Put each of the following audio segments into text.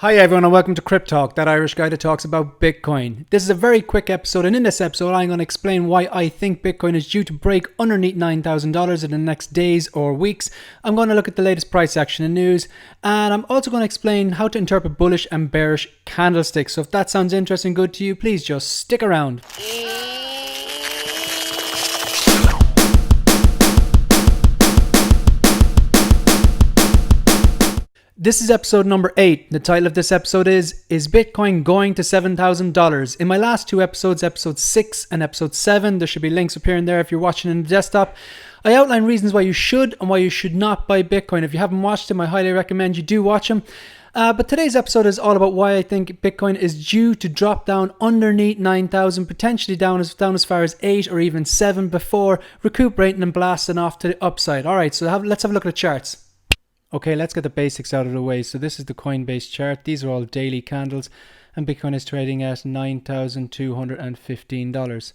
Hi everyone and welcome to KRYPTALK, that Irish guy that talks about Bitcoin. This is a very quick episode, and in this episode I'm going to explain why I think Bitcoin is due to break underneath $9,000 in the next days or weeks. I'm going to look at the latest price action and news, and I'm also going to explain how to interpret bullish and bearish candlesticks. So if that sounds interesting and good to you, please just stick around. This is episode number 8. The title of this episode is Bitcoin going to $7,000? In my last two episodes, episode 6 and episode 7, there should be links appearing there if you're watching in the desktop, I outline reasons why you should and why you should not buy Bitcoin. If you haven't watched them, I highly recommend you do watch them. But today's episode is all about why I think Bitcoin is due to drop down underneath 9,000, potentially down as far as 8 or even 7 before recuperating and blasting off to the upside. Alright, so let's have a look at the charts. Okay, let's get the basics out of the way. So this is the Coinbase chart. These are all daily candles, and Bitcoin is trading at $9,215.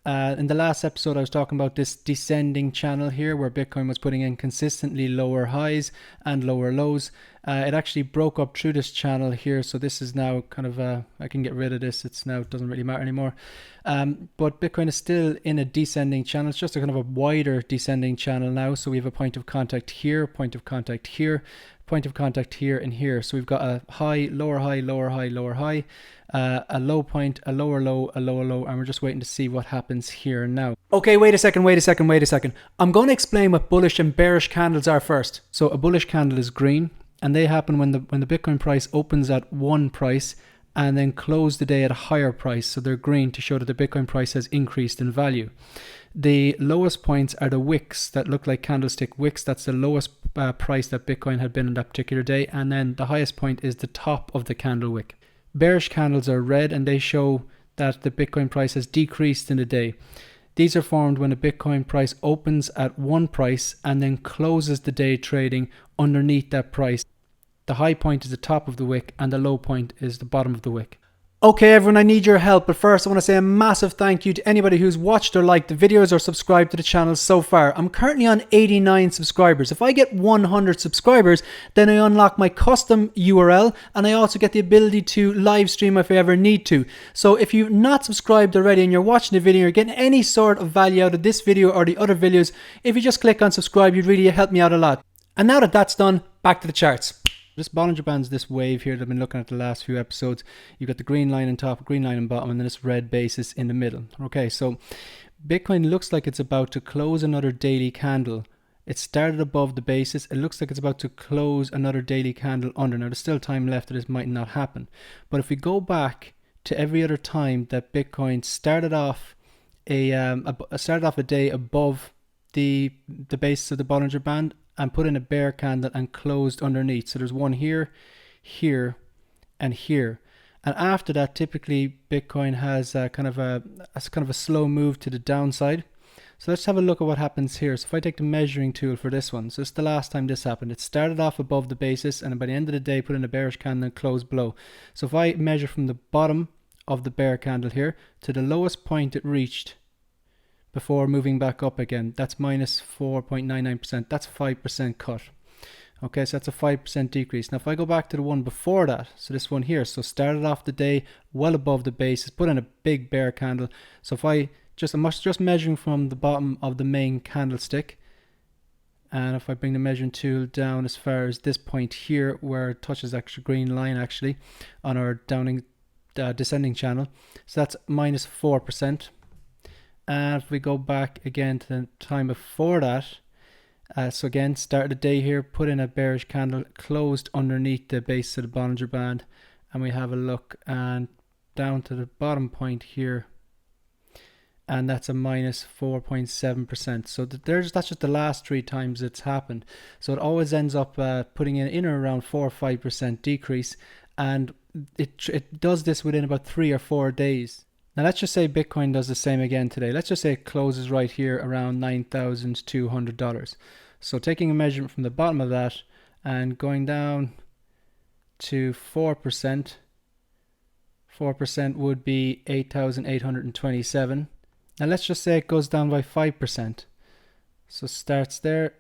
In the last episode, I was talking about this descending channel here where Bitcoin was putting in consistently lower highs and lower lows. It actually broke up through this channel here. So this is now kind of, I can get rid of this. It doesn't really matter anymore. But Bitcoin is still in a descending channel. It's just a kind of a wider descending channel now. So we have a point of contact here, point of contact here, point of contact here and here. So we've got a high, lower high, lower high, lower high, a low point, a lower low, a lower low, and we're just waiting to see what happens here now. Okay, wait a second. I'm going to explain what bullish and bearish candles are first. So a bullish candle is green, and they happen when the Bitcoin price opens at one price and then close the day at a higher price. So they're green to show that the Bitcoin price has increased in value. The lowest points are the wicks that look like candlestick wicks. That's the lowest price that Bitcoin had been in that particular day. And then the highest point is the top of the candle wick. Bearish candles are red, and they show that the Bitcoin price has decreased in the day. These are formed when the Bitcoin price opens at one price and then closes the day trading underneath that price. The high point is the top of the wick and the low point is the bottom of the wick. Okay everyone, I need your help, but first I want to say a massive thank you to anybody who's watched or liked the videos or subscribed to the channel so far. I'm currently on 89 subscribers. If I get 100 subscribers, then I unlock my custom URL, and I also get the ability to live stream if I ever need to. So if you've not subscribed already and you're watching the video, you're getting any sort of value out of this video or the other videos, if you just click on subscribe, you'd really help me out a lot. And now that that's done, back to the charts. This Bollinger Band's this wave here that I've been looking at the last few episodes. You've got the green line on top, green line on bottom, and then this red basis in the middle. Okay, so Bitcoin looks like it's about to close another daily candle. It started above the basis. It looks like it's about to close another daily candle under. Now, there's still time left that this might not happen. But if we go back to every other time that Bitcoin started off a day above the basis of the Bollinger Band, and put in a bear candle and closed underneath. So there's one here, here, and here. And after that, typically Bitcoin has kind of a slow move to the downside. So let's have a look at what happens here. So if I take the measuring tool for this one, so it's the last time this happened. It started off above the basis, and by the end of the day, put in a bearish candle and closed below. So if I measure from the bottom of the bear candle here to the lowest point it reached before moving back up again, that's minus 4.99%. That's a 5% cut. Okay, so that's a 5% decrease. Now if I go back to the one before that, so this one here, so started off the day well above the basis, put in a big bear candle. So if I'm just measuring from the bottom of the main candlestick, and if I bring the measuring tool down as far as this point here where it touches actual green line actually on our descending channel, so that's minus 4%. And if we go back again to the time before that, so again, started the day here, put in a bearish candle, closed underneath the base of the Bollinger Band, and we have a look and down to the bottom point here, and that's a minus 4.7%. So that's just the last 3 times it's happened. So it always ends up putting in or around 4 or 5% decrease, and it does this within about 3 or 4 days. Now let's just say Bitcoin does the same again today. Let's just say it closes right here around $9,200. So taking a measurement from the bottom of that and going down to 4%, 4% would be 8,827. Now let's just say it goes down by 5%. So starts there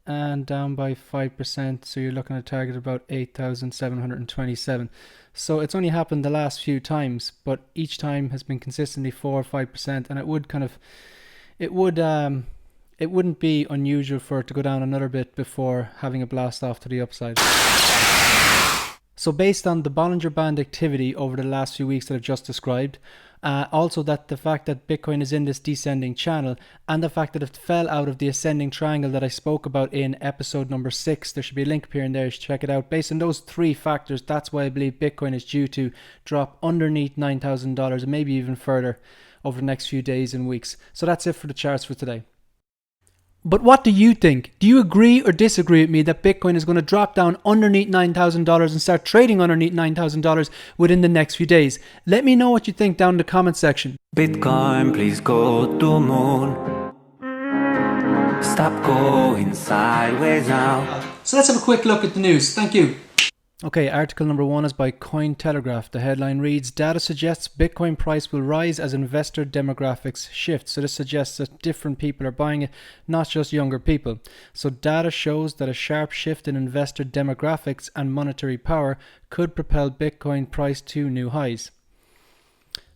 and down by 5%. So you're looking at a target of about 8,727. So it's only happened the last few times, but each time has been consistently 4 or 5%, and it wouldn't be unusual for it to go down another bit before having a blast off to the upside. So based on the Bollinger Band activity over the last few weeks that I've just described, also that the fact that Bitcoin is in this descending channel, and the fact that it fell out of the ascending triangle that I spoke about in episode number 6, there should be a link up here and there, you should check it out. Based on those three factors, that's why I believe Bitcoin is due to drop underneath $9,000 and maybe even further over the next few days and weeks. So that's it for the charts for today. But what do you think? Do you agree or disagree with me that Bitcoin is going to drop down underneath $9,000 and start trading underneath $9,000 within the next few days? Let me know what you think down in the comment section. Bitcoin, please go to moon. Stop going sideways now. So let's have a quick look at the news. Thank you. Okay, article number 1 is by Cointelegraph. The headline reads, data suggests Bitcoin price will rise as investor demographics shift. So this suggests that different people are buying it, not just younger people. So data shows that a sharp shift in investor demographics and monetary power could propel Bitcoin price to new highs.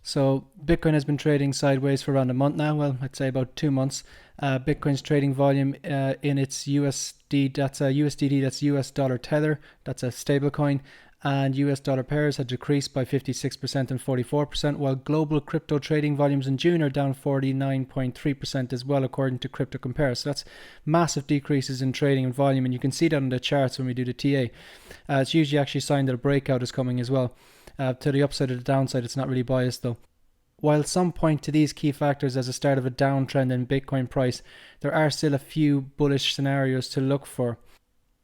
So Bitcoin has been trading sideways for around a month now. Well, I'd say about 2 months. Bitcoin's trading volume in its USD, that's a USDT, that's US dollar tether, that's a stable coin, and US dollar pairs had decreased by 56% and 44%, while global crypto trading volumes in June are down 49.3% as well, according to Crypto Compare. So that's massive decreases in trading and volume, and you can see that on the charts when we do the TA. It's usually actually a sign that a breakout is coming as well. To the upside or the downside, it's not really biased though. While some point to these key factors as a start of a downtrend in Bitcoin price, there are still a few bullish scenarios to look for.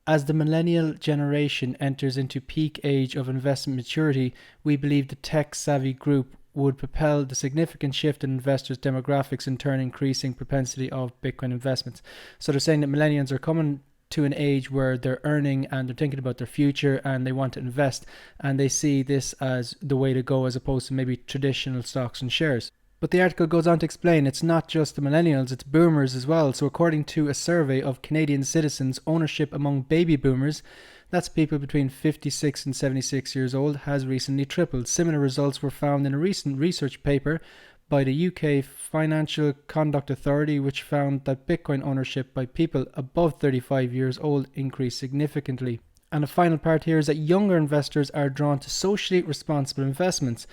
As the millennial generation enters into peak age of investment maturity, we believe the tech-savvy group would propel the significant shift in investors' demographics, in turn increasing propensity of Bitcoin investments. So they're saying that millennials are coming to an age where they're earning and they're thinking about their future and they want to invest, and they see this as the way to go as opposed to maybe traditional stocks and shares. But the article goes on to explain it's not just the millennials, it's boomers as well. So according to a survey of Canadian citizens, ownership among baby boomers, that's people between 56 and 76 years old, has recently tripled. Similar results were found in a recent research paper by the UK Financial Conduct Authority, which found that Bitcoin ownership by people above 35 years old increased significantly. And the final part here is that younger investors are drawn to socially responsible investments.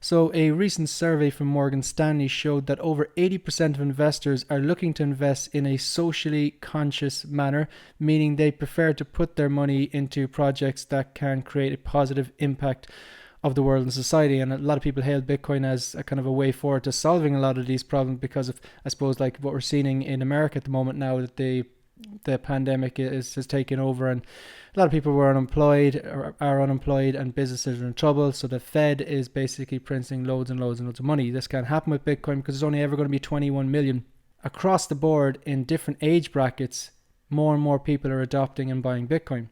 So a recent survey from Morgan Stanley showed that over 80% of investors are looking to invest in a socially conscious manner, meaning they prefer to put their money into projects that can create a positive impact of the world and society. And a lot of people hail Bitcoin as a kind of a way forward to solving a lot of these problems because of, I suppose, like what we're seeing in America at the moment now, that the pandemic has taken over and a lot of people were unemployed or are unemployed and businesses are in trouble. So the Fed is basically printing loads and loads and loads of money. This can't happen with Bitcoin because there's only ever going to be 21 million across the board in different age brackets. More and more people are adopting and buying Bitcoin.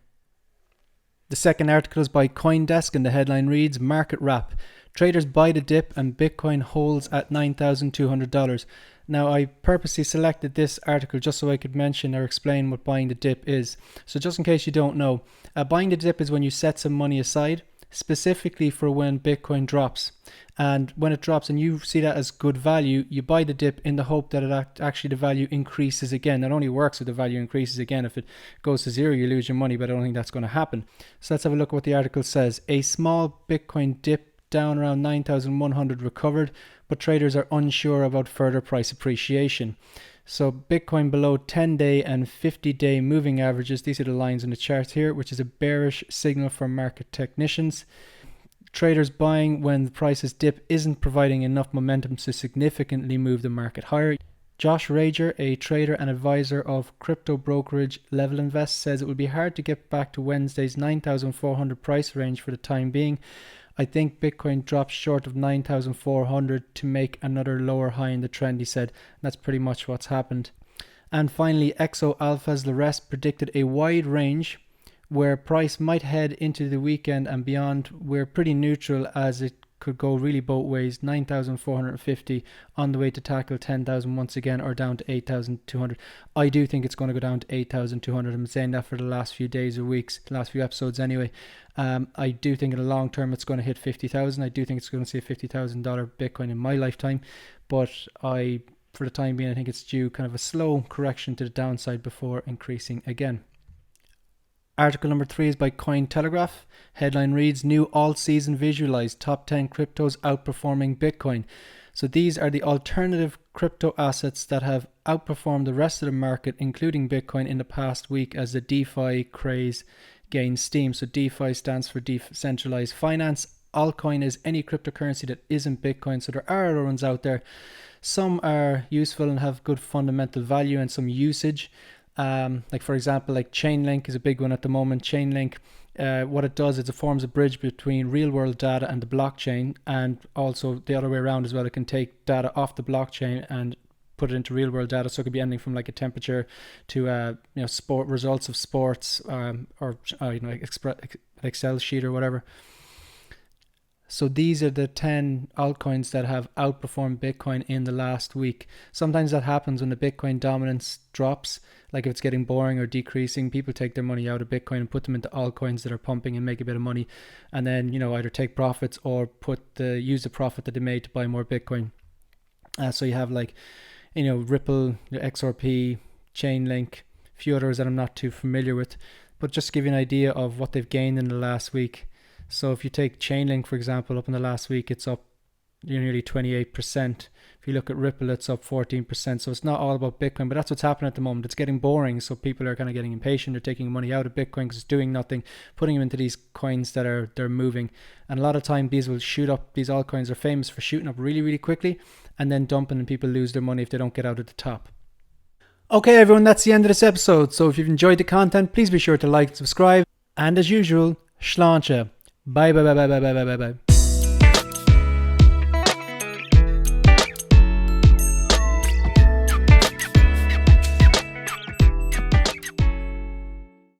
The second article is by CoinDesk and the headline reads, Market Wrap. Traders buy the dip and Bitcoin holds at $9,200. Now, I purposely selected this article just so I could mention or explain what buying the dip is. So just in case you don't know, buying the dip is when you set some money aside specifically for when Bitcoin drops. And when it drops and you see that as good value, you buy the dip in the hope that it actually the value increases again. That only works if the value increases again. If it goes to zero, you lose your money, but I don't think that's going to happen. So let's have a look at what the article says. A small Bitcoin dip down around 9,100 recovered, but traders are unsure about further price appreciation. So Bitcoin below 10-day and 50-day moving averages. These are the lines in the chart here, which is a bearish signal for market technicians. Traders buying when the prices dip isn't providing enough momentum to significantly move the market higher. Josh Rager, a trader and advisor of crypto brokerage Level Invest, says it will be hard to get back to Wednesday's 9,400 price range for the time being. I think Bitcoin drops short of 9,400 to make another lower high in the trend, he said. That's pretty much what's happened. And finally, Exo Alpha's The Rest predicted a wide range where price might head into the weekend and beyond. We're pretty neutral as it could go really both ways. 9,450 on the way to tackle 10,000 once again, or down to 8,200. I do think it's going to go down to 8,200. I'm saying that for the last few days or weeks, last few episodes anyway. I do think in the long term it's going to hit 50,000. I do think it's going to see a $50,000 Bitcoin in my lifetime, but for the time being, I think it's due kind of a slow correction to the downside before increasing again. Article number 3 is by Cointelegraph. Headline reads, new all-season visualized, top 10 cryptos outperforming Bitcoin. So these are the alternative crypto assets that have outperformed the rest of the market, including Bitcoin, in the past week as the DeFi craze gains steam. So DeFi stands for decentralized finance. Altcoin is any cryptocurrency that isn't Bitcoin. So there are other ones out there. Some are useful and have good fundamental value and some usage. Like for example, like Chainlink is a big one at the moment. Chainlink, what it does is it forms a bridge between real world data and the blockchain, and also the other way around as well. It can take data off the blockchain and put it into real world data. So it could be anything from like a temperature to sport results of sports, or Excel sheet or whatever. So these are the 10 altcoins that have outperformed Bitcoin in the last week. Sometimes that happens when the Bitcoin dominance drops, like if it's getting boring or decreasing, people take their money out of Bitcoin and put them into altcoins that are pumping and make a bit of money, and then either take profits or use the profit that they made to buy more Bitcoin. So you have Ripple, XRP, Chainlink, a few others that I'm not too familiar with, but just to give you an idea of what they've gained in the last week. So if you take Chainlink, for example, up in the last week, it's up nearly 28%. If you look at Ripple, it's up 14%. So it's not all about Bitcoin, but that's what's happening at the moment. It's getting boring, so people are kind of getting impatient. They're taking money out of Bitcoin because it's doing nothing, putting them into these coins that they're moving. And a lot of time these will shoot up. These altcoins are famous for shooting up really, really quickly and then dumping, and people lose their money if they don't get out at the top. Okay, everyone, that's the end of this episode. So if you've enjoyed the content, please be sure to like and subscribe. And as usual, Sláinte. Bye, bye, bye, bye, bye, bye, bye, bye.